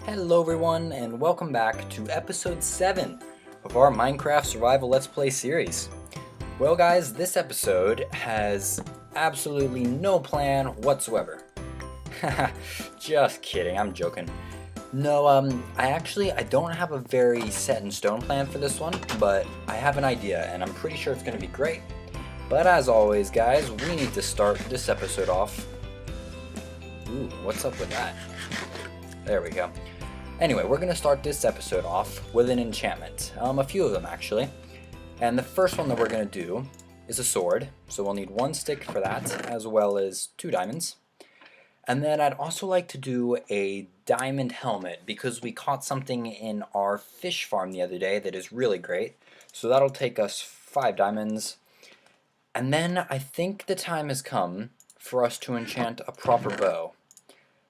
Hello everyone and welcome back to episode 7 of our Minecraft Survival Let's Play series. Well guys, this episode has absolutely no plan whatsoever. Just kidding, I'm joking. No, I don't have a very set in stone plan for this one, but I have an idea and I'm pretty sure it's going to be great. But as always guys, we need to start this episode off. Ooh, what's up with that? There we go. Anyway, we're going to start this episode off with an enchantment. A few of them actually. And the first one that we're going to do is a sword. So we'll need 1 stick for that, as well as 2 diamonds. And then I'd also like to do a diamond helmet, because we caught something in our fish farm the other day that is really great. So that'll take us 5 diamonds. And then I think the time has come for us to enchant a proper bow.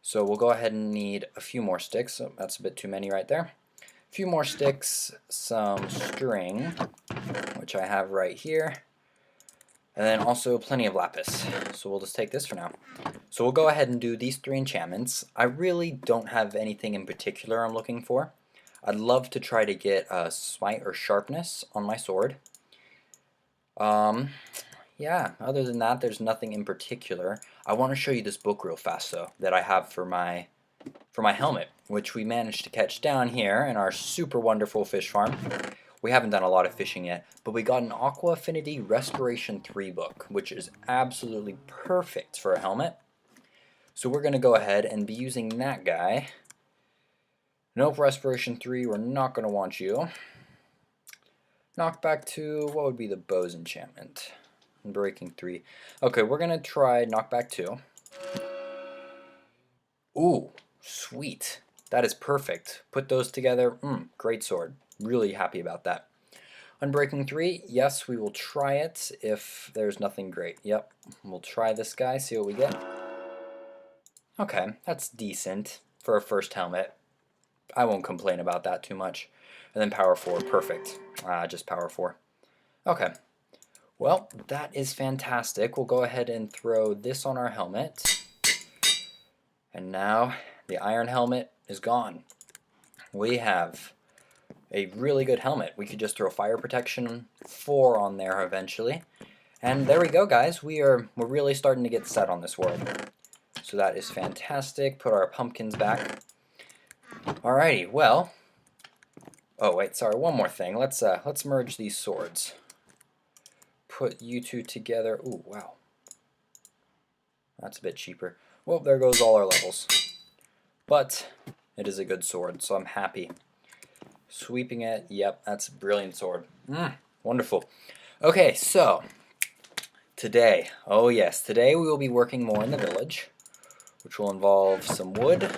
So we'll go ahead and need a few more sticks. Oh, that's a bit too many right there. A few more sticks, some string, which I have right here, and then also plenty of lapis. So we'll just take this for now. So we'll go ahead and do these 3 enchantments. I really don't have anything in particular I'm looking for. I'd love to try to get a smite or sharpness on my sword. Yeah, other than that, there's nothing in particular. I want to show you this book real fast, though, that I have for my helmet, which we managed to catch down here in our super wonderful fish farm. We haven't done a lot of fishing yet, but we got an Aqua Affinity Respiration 3 book, which is absolutely perfect for a helmet. So we're going to go ahead and be using that guy. Nope, Respiration 3, we're not going to want you. Knockback 2, what would be the bow's enchantment? Breaking 3. Okay, we're gonna try knockback 2. Ooh, sweet. That is perfect. Put those together. Great sword. Really happy about that. Unbreaking 3, yes, we will try it if there's nothing great. Yep, we'll try this guy, see what we get. Okay, that's decent for a first helmet. I won't complain about that too much. And then power 4, perfect. Just power 4. Okay. Well, that is fantastic. We'll go ahead and throw this on our helmet. And now the iron helmet is gone. We have a really good helmet. We could just throw fire protection 4 on there eventually. And there we go, guys. We're really starting to get set on this world. So that is fantastic. Put our pumpkins back. Alrighty, well. Oh wait, sorry, one more thing. Let's merge these swords. Put you 2 together. Ooh, wow. That's a bit cheaper. Well, there goes all our levels. But it is a good sword, so I'm happy. Sweeping it. Yep, that's a brilliant sword. Wonderful. Okay, so today, oh yes, today we will be working more in the village, which will involve some wood.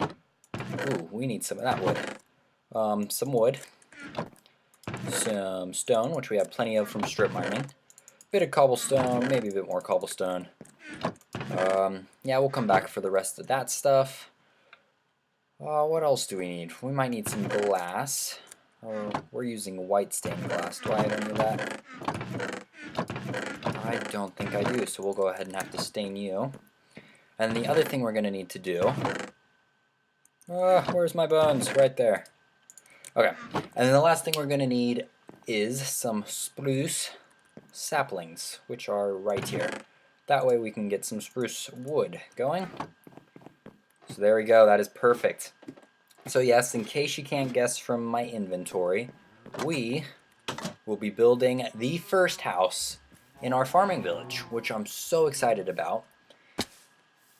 Ooh, we need some of that wood. Some wood. Some stone, which we have plenty of from strip mining. Bit of cobblestone, maybe a bit more cobblestone. Yeah, we'll come back for the rest of that stuff. What else do we need? We might need some glass. We're using white stained glass. Do I have any of that? I don't think I do, so we'll go ahead and have to stain you. And the other thing we're going to need to do... where's my bones? Right there. Okay, and then the last thing we're going to need is some spruce saplings, which are right here. That way we can get some spruce wood going. So there we go, that is perfect. So yes, in case you can't guess from my inventory, we will be building the first house in our farming village, which I'm so excited about.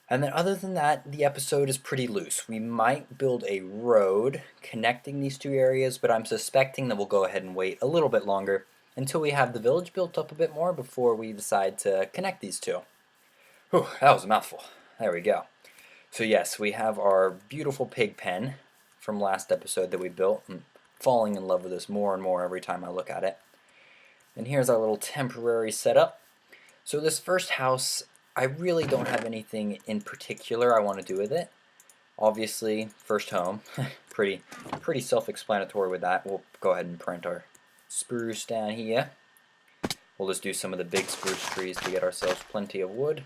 And then other than that, the episode is pretty loose. We might build a road connecting these 2 areas, but I'm suspecting that we'll go ahead and wait a little bit longer until we have the village built up a bit more before we decide to connect these 2. Whew, that was a mouthful. There we go. So yes, we have our beautiful pig pen from last episode that we built. I'm falling in love with this more and more every time I look at it. And here's our little temporary setup. So this first house, I really don't have anything in particular I want to do with it. Obviously, first home, pretty self-explanatory with that. We'll go ahead and print our spruce down here. We'll just do some of the big spruce trees to get ourselves plenty of wood.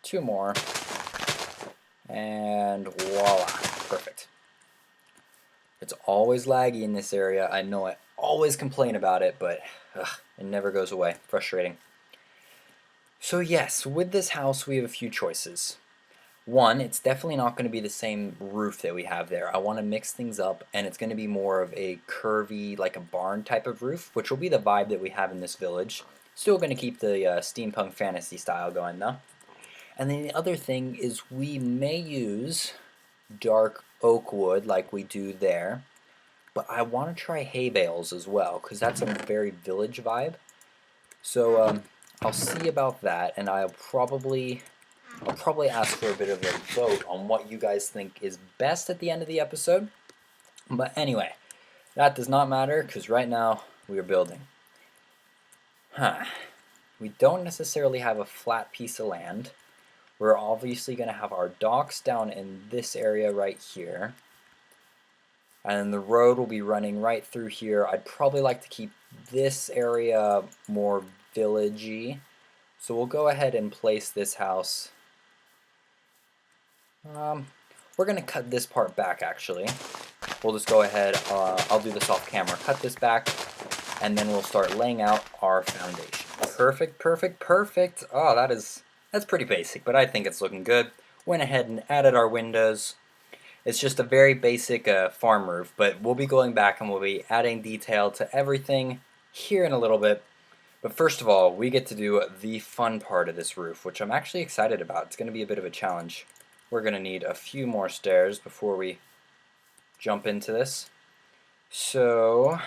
2 more. And voila, perfect. It's always laggy in this area. I know I always complain about it, but it never goes away. Frustrating. So yes, with this house we have a few choices. One, it's definitely not going to be the same roof that we have there. I want to mix things up, and it's going to be more of a curvy, like a barn type of roof, which will be the vibe that we have in this village. Still going to keep the steampunk fantasy style going though. And then the other thing is we may use dark oak wood like we do there, but I want to try hay bales as well because that's a very village vibe. So I'll see about that, and I'll probably ask for a bit of a vote on what you guys think is best at the end of the episode. But anyway, that does not matter because right now we are building. We don't necessarily have a flat piece of land. We're obviously going to have our docks down in this area right here. And then the road will be running right through here. I'd probably like to keep this area more villagey. So we'll go ahead and place this house. We're going to cut this part back actually. We'll just go ahead, I'll do this off camera, cut this back, and then we'll start laying out our foundation. Perfect, perfect, perfect. Oh, that's pretty basic, but I think it's looking good. Went ahead and added our windows. It's just a very basic farm roof, but we'll be going back and we'll be adding detail to everything here in a little bit. But first of all, we get to do the fun part of this roof, which I'm actually excited about. It's going to be a bit of a challenge. We're going to need a few more stairs before we jump into this. So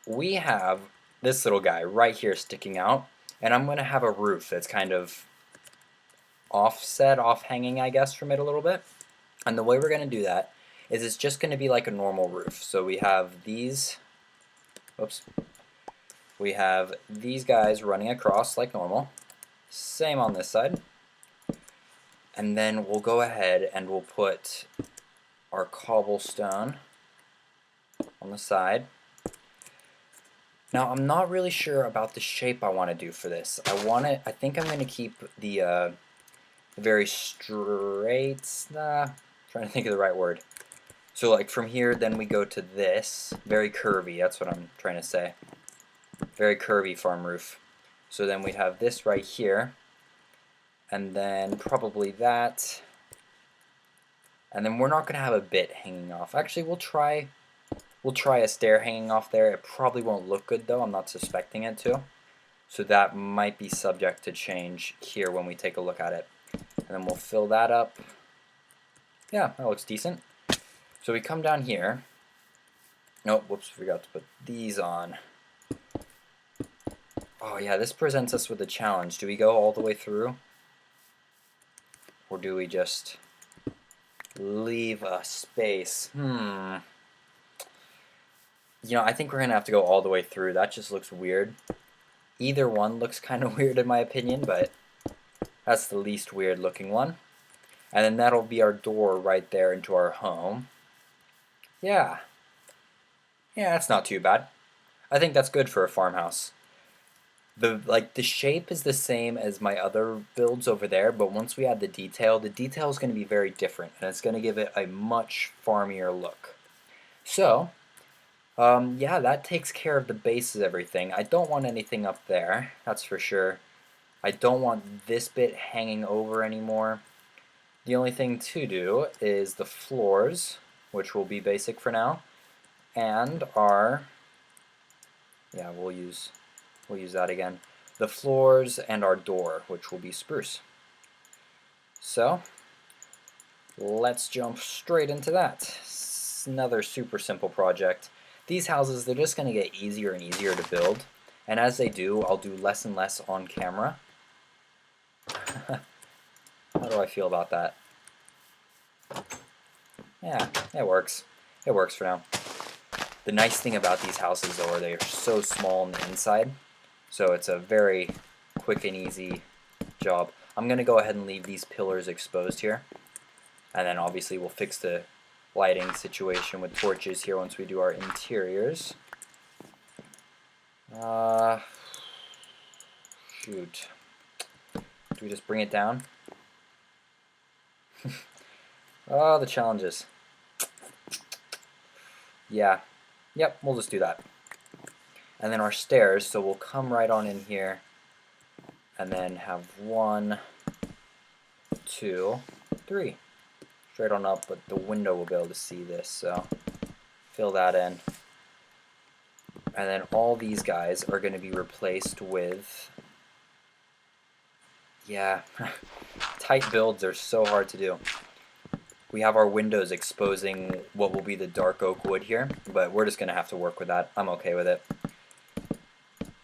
we have this little guy right here sticking out, and I'm going to have a roof that's kind of offset, off-hanging, I guess, from it a little bit. And the way we're going to do that is it's just going to be like a normal roof. So we have these, we have these guys running across like normal. Same on this side. And then we'll go ahead and we'll put our cobblestone on the side. Now I'm not really sure about the shape I want to do for this. I think I'm going to keep the very straight, trying to think of the right word. So like from here then we go to this, very curvy, that's what I'm trying to say. Very curvy farm roof. So then we'd have this right here, and then probably that, and then we're not going to have a bit hanging off. Actually, we'll try a stair hanging off there. It probably won't look good though, I'm not suspecting it to. So that might be subject to change here when we take a look at it. And then we'll fill that up. Yeah, that looks decent. So we come down here. Oh, whoops, forgot to put these on. Oh yeah, this presents us with a challenge. Do we go all the way through? Or do we just leave a space? You know, I think we're going to have to go all the way through. That just looks weird. Either one looks kind of weird in my opinion, but that's the least weird looking one. And then that'll be our door right there into our home. Yeah. Yeah, that's not too bad. I think that's good for a farmhouse. The shape is the same as my other builds over there, but once we add the detail is going to be very different, and it's going to give it a much farmier look. So, yeah, that takes care of the base of everything. I don't want anything up there, that's for sure. I don't want this bit hanging over anymore. The only thing to do is the floors, which will be basic for now, and our, yeah, we'll use that again. The floors and our door, which will be spruce. So, let's jump straight into that. It's another super simple project. These houses, they're just going to get easier and easier to build. And as they do, I'll do less and less on camera. How do I feel about that? Yeah, it works. It works for now. The nice thing about these houses, though, are they are so small on the inside. So it's a very quick and easy job. I'm going to go ahead and leave these pillars exposed here. And then obviously we'll fix the lighting situation with torches here once we do our interiors. Shoot. Do we just bring it down? Oh, the challenges. Yeah. Yep, we'll just do that. And then our stairs, so we'll come right on in here and then have 1, 2, 3. Straight on up, but the window will be able to see this, so fill that in. And then all these guys are going to be replaced with, yeah, tight builds are so hard to do. We have our windows exposing what will be the dark oak wood here, but we're just going to have to work with that. I'm okay with it.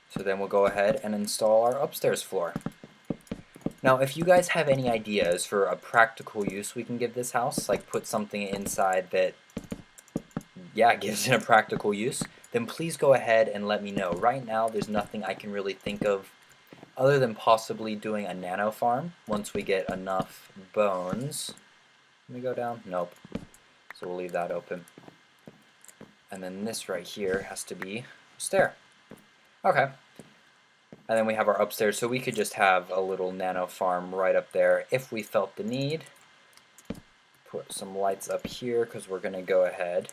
So then we'll go ahead and install our upstairs floor. Now, if you guys have any ideas for a practical use we can give this house, like put something inside that, yeah, gives it a practical use, then please go ahead and let me know. Right now, there's nothing I can really think of other than possibly doing a nano farm once we get enough bones. Let me go down. Nope. So we'll leave that open. And then this right here has to be a stair. Okay. And then we have our upstairs, so we could just have a little nano farm right up there if we felt the need. Put some lights up here because we're going to go ahead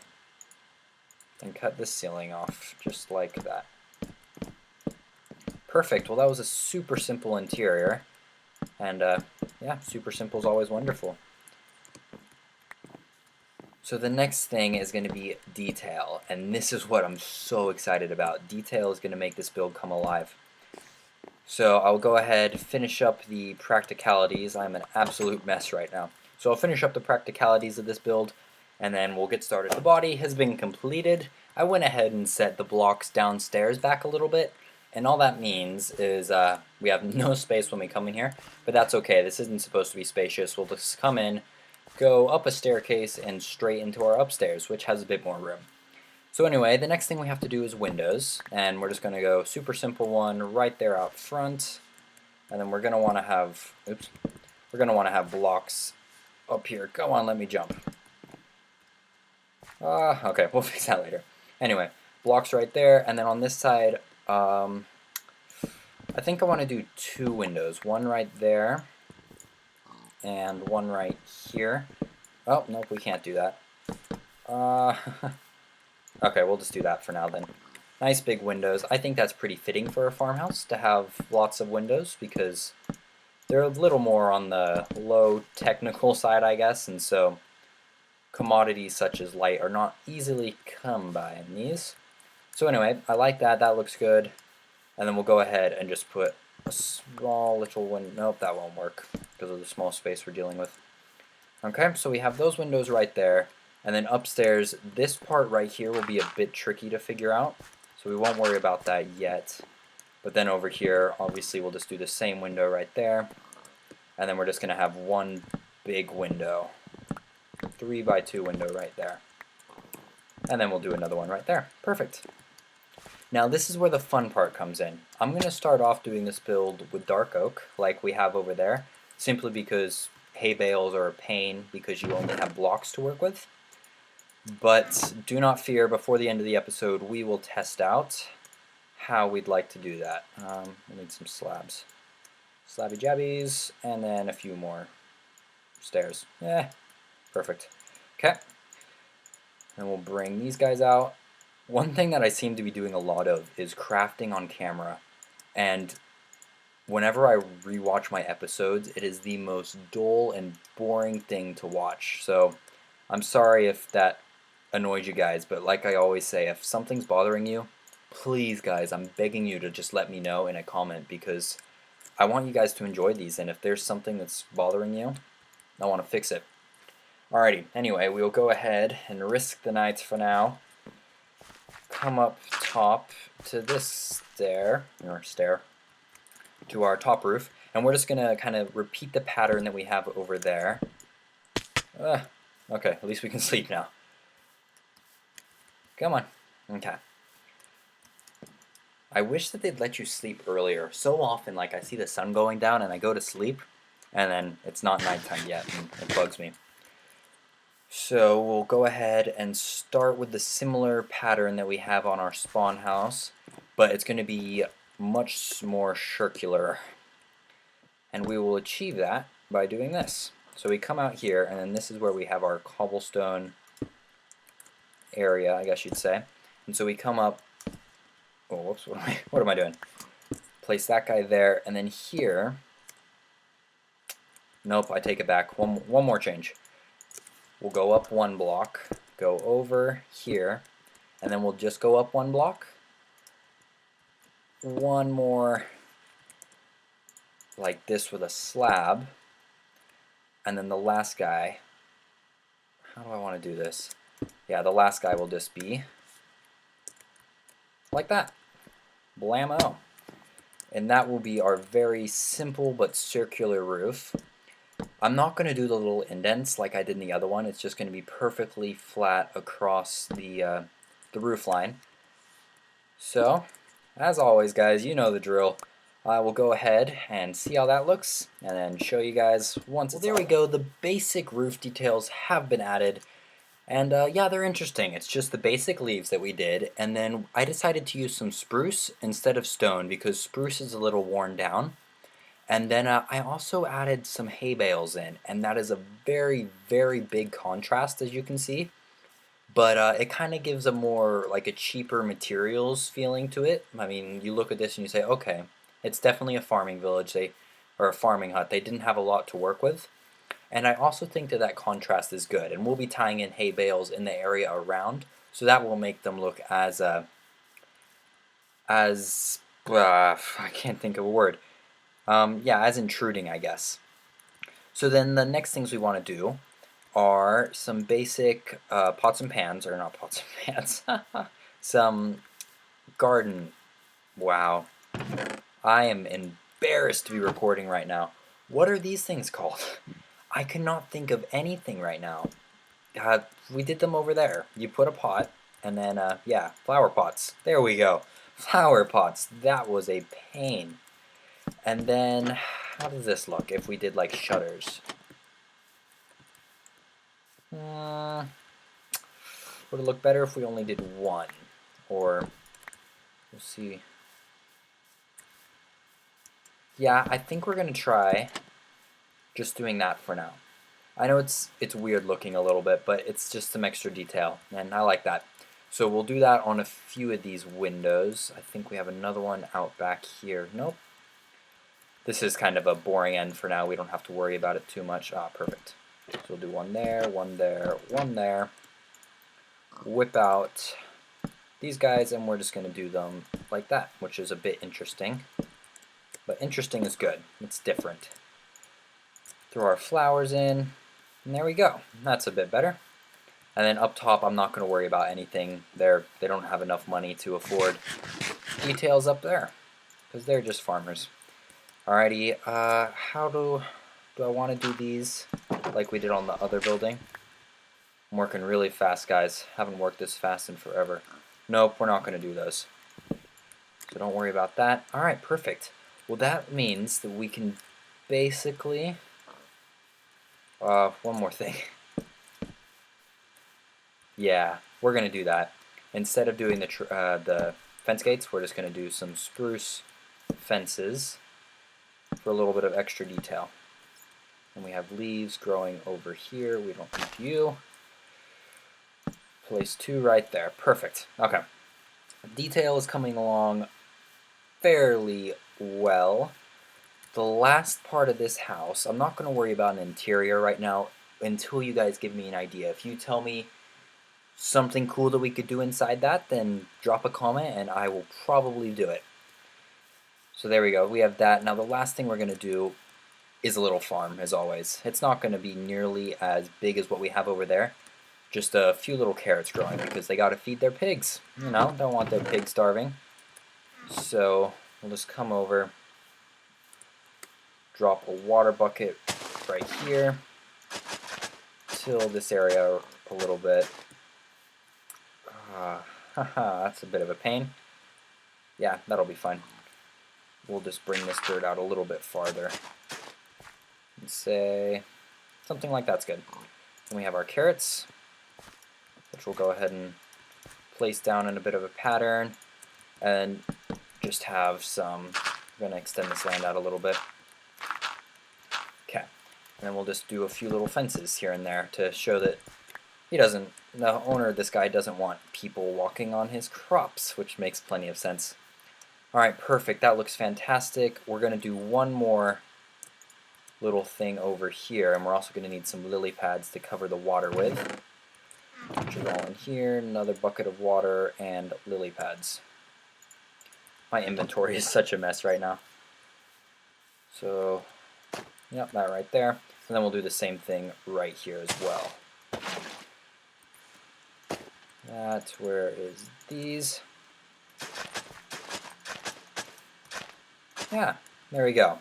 and cut the ceiling off just like that. Perfect. Well, that was a super simple interior. And yeah, super simple is always wonderful. So the next thing is going to be detail, and this is what I'm so excited about. Detail is going to make this build come alive. So I'll go ahead, finish up the practicalities. I'm an absolute mess right now. So I'll finish up the practicalities of this build, and then we'll get started. The body has been completed. I went ahead and set the blocks downstairs back a little bit, and all that means is we have no space when we come in here, but that's okay. This isn't supposed to be spacious. We'll just come in, go up a staircase, and straight into our upstairs, which has a bit more room. So anyway, the next thing we have to do is windows, and we're just going to go super simple one right there out front, and then we're going to want to have, we're going to want to have blocks up here. Go on, let me jump. Okay, we'll fix that later. Anyway, blocks right there, and then on this side, I think I want to do 2 windows, one right there, and one right here. Oh, nope, we can't do that. Okay, we'll just do that for now then. Nice big windows. I think that's pretty fitting for a farmhouse to have lots of windows because they're a little more on the low technical side, I guess, and so commodities such as light are not easily come by in these. So anyway, I like that. That looks good. And then we'll go ahead and just put a small little window. Nope, that won't work because of the small space we're dealing with. Okay, so we have those windows right there. And then upstairs, this part right here will be a bit tricky to figure out, so we won't worry about that yet. But then over here, obviously we'll just do the same window right there, and then we're just going to have one big window, 3x2 window right there. And then we'll do another one right there. Perfect. Now this is where the fun part comes in. I'm going to start off doing this build with dark oak, like we have over there, simply because hay bales are a pain because you only have blocks to work with. But do not fear, before the end of the episode we will test out how we'd like to do that. We need some slabs. Slabby jabbies, and then a few more stairs. Perfect. Okay. And we'll bring these guys out. One thing that I seem to be doing a lot of is crafting on camera. And whenever I rewatch my episodes, it is the most dull and boring thing to watch. So I'm sorry if that annoyed you guys, but like I always say, if something's bothering you, please guys, I'm begging you to just let me know in a comment because I want you guys to enjoy these, and if there's something that's bothering you, I want to fix it. Alrighty, anyway, we'll go ahead and risk the night for now. Come up top to this stair, to our top roof, and we're just going to kind of repeat the pattern that we have over there. Okay, at least we can sleep now. Come on. Okay. I wish that they'd let you sleep earlier. So often, like, I see the sun going down and I go to sleep, and then it's not nighttime yet, and it bugs me. So we'll go ahead and start with the similar pattern that we have on our spawn house, but it's going to be much more circular. And we will achieve that by doing this. So we come out here, and then this is where we have our cobblestone area, I guess you'd say. And so we come up, oh, whoops, what am I doing? Place that guy there, and then here, nope, I take it back. One more change. We'll go up 1 block, go over here, and then we'll just go up 1 block. One more like this with a slab, and then the last guy, how do I want to do this? Yeah, the last guy will just be like that. Blammo. And that will be our very simple but circular roof. I'm not going to do the little indents like I did in the other one. It's just going to be perfectly flat across the roof line. So, as always guys, you know the drill. I will go ahead and see how that looks and then show you guys once it's there we go. The basic roof details have been added, and yeah, they're interesting. It's just the basic leaves that we did, and then I decided to use some spruce instead of stone because spruce is a little worn down. And then I also added some hay bales in, and that is a very, very big contrast, as you can see. But it kind of gives a more, like a cheaper materials feeling to it. I mean, you look at this and you say, okay, it's definitely a farming village, or a farming hut. They didn't have a lot to work with. And I also think that that contrast is good. And we'll be tying in hay bales in the area around, so that will make them look I can't think of a word. Yeah, as intruding, I guess. So then the next things we want to do are some basic pots and pans, or not pots and pans, some garden. Wow, I am embarrassed to be recording right now. What are these things called? I cannot think of anything right now. We did them over there. You put a pot, and then, yeah, flower pots. There we go. Flower pots. That was a pain. And then, how does this look if we did like shutters? Would it look better if we only did 1? Or, we'll see. Yeah, I think we're going to try just doing that for now. I know it's weird looking a little bit, but it's just some extra detail, and I like that. So we'll do that on a few of these windows. I think we have another one out back here. Nope. This is kind of a boring end for now. We don't have to worry about it too much. Ah, perfect. So we'll do 1 there, 1 there, 1 there. Whip out these guys, and we're just going to do them like that, which is a bit interesting. But interesting is good. It's different. Throw our flowers in, and there we go. That's a bit better. And then up top, I'm not going to worry about anything. They don't have enough money to afford details up there, because they're just farmers. Alrighty, how do I want to do these like we did on the other building? I'm working really fast, guys. Haven't worked this fast in forever. Nope, we're not going to do those. So don't worry about that. Alright, perfect. Well, that means that we can basically... one more thing. Yeah, we're going to do that. Instead of doing the fence gates, we're just going to do some spruce fences for a little bit of extra detail. And we have leaves growing over here. We don't need you. Place 2 right there. Perfect. Okay. Detail is coming along fairly well. The last part of this house, I'm not going to worry about an interior right now until you guys give me an idea. If you tell me something cool that we could do inside that, then drop a comment and I will probably do it. So there we go. We have that. Now the last thing we're going to do is a little farm, as always. It's not going to be nearly as big as what we have over there. Just a few little carrots growing because they got to feed their pigs. You know, don't want their pigs starving. So we'll just come over, drop a water bucket right here, till this area a little bit. That's a bit of a pain. Yeah, that'll be fine. We'll just bring this dirt out a little bit farther. And say something like that's good. Then we have our carrots, which we'll go ahead and place down in a bit of a pattern, and just have some, I'm going to extend this land out a little bit. Okay, And then we'll just do a few little fences here and there to show that the owner of this guy doesn't want people walking on his crops, which makes plenty of sense. Alright, perfect. That looks fantastic. We're going to do one more little thing over here, and we're also going to need some lily pads to cover the water with, which is all in here. Another bucket of water and lily pads. My inventory is such a mess right now. So, yep, that right there. And then we'll do the same thing right here as well. Where is these? Yeah, there we go.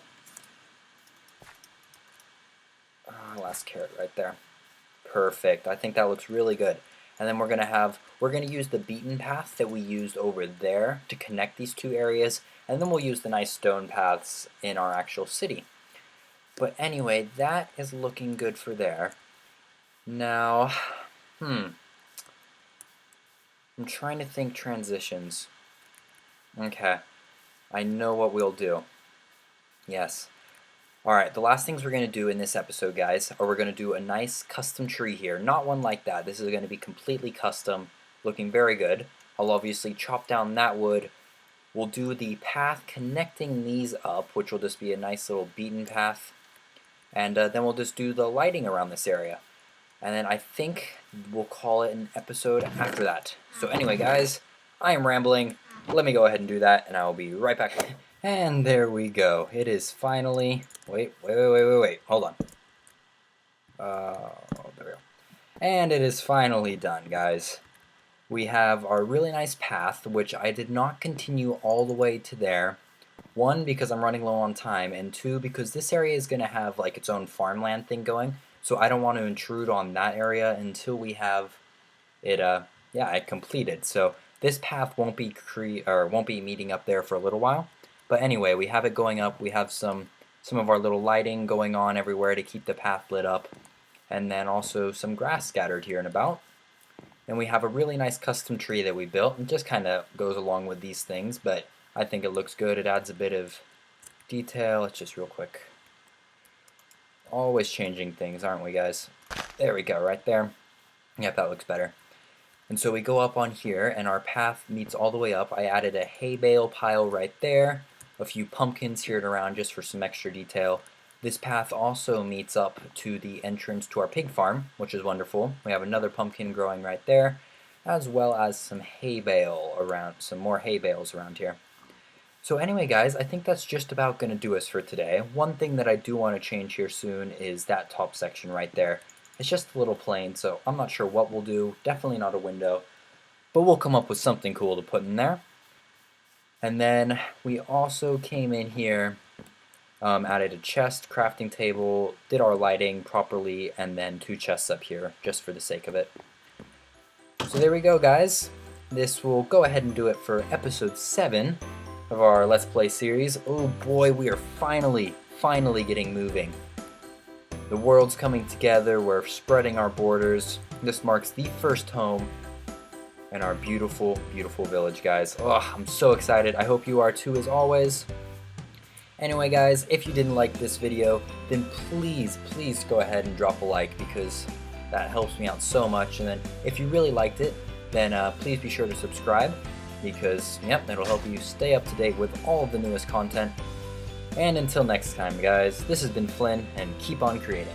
Last carrot right there. Perfect. I think that looks really good. And then we're gonna use the beaten path that we used over there to connect these two areas, and then we'll use the nice stone paths in our actual city. But anyway, that is looking good for there. Now, I'm trying to think transitions. Okay, I know what we'll do. Yes. Alright, the last things we're going to do in this episode, guys, are we're going to do a nice custom tree here. Not one like that. This is going to be completely custom, looking very good. I'll obviously chop down that wood. We'll do the path connecting these up, which will just be a nice little beaten path. And then we'll just do the lighting around this area. And then I think we'll call it an episode after that. So anyway, guys, I am rambling. Let me go ahead and do that, and I will be right back. And there we go. It is finally... Wait. Hold on. There we go. And it is finally done, guys. We have our really nice path, which I did not continue all the way to there. One, because I'm running low on time, and two, because this area is going to have like its own farmland thing going, so I don't want to intrude on that area until we have it completed. So this path won't be meeting up there for a little while. But anyway, we have it going up. We have some of our little lighting going on everywhere to keep the path lit up, and then also some grass scattered here and about. And we have a really nice custom tree that we built. It just kind of goes along with these things, but I think it looks good. It adds a bit of detail. It's just real quick. Always changing things, aren't we, guys? There we go, right there. Yep, that looks better. And so we go up on here, and our path meets all the way up. I added a hay bale pile right there, a few pumpkins here and around just for some extra detail. This path also meets up to the entrance to our pig farm, which is wonderful. We have another pumpkin growing right there, as well as some hay bale around, some more hay bales around here. So anyway, guys, I think that's just about going to do us for today. One thing that I do want to change here soon is that top section right there. It's just a little plain, so I'm not sure what we'll do. Definitely not a window, but we'll come up with something cool to put in there. And then we also came in here, added a chest, crafting table, did our lighting properly, and then 2 chests up here, just for the sake of it. So there we go, guys. This will go ahead and do it for episode 7 of our Let's Play series. Oh boy, we are finally getting moving. The world's coming together, we're spreading our borders. This marks the first home in our beautiful, beautiful village, guys. Oh, I'm so excited. I hope you are too, as always. Anyway, guys, if you didn't like this video, then please go ahead and drop a like, because that helps me out so much. And then if you really liked it, then please be sure to subscribe, because, yep, it'll help you stay up to date with all of the newest content. And until next time, guys, this has been Flynn, and keep on creating.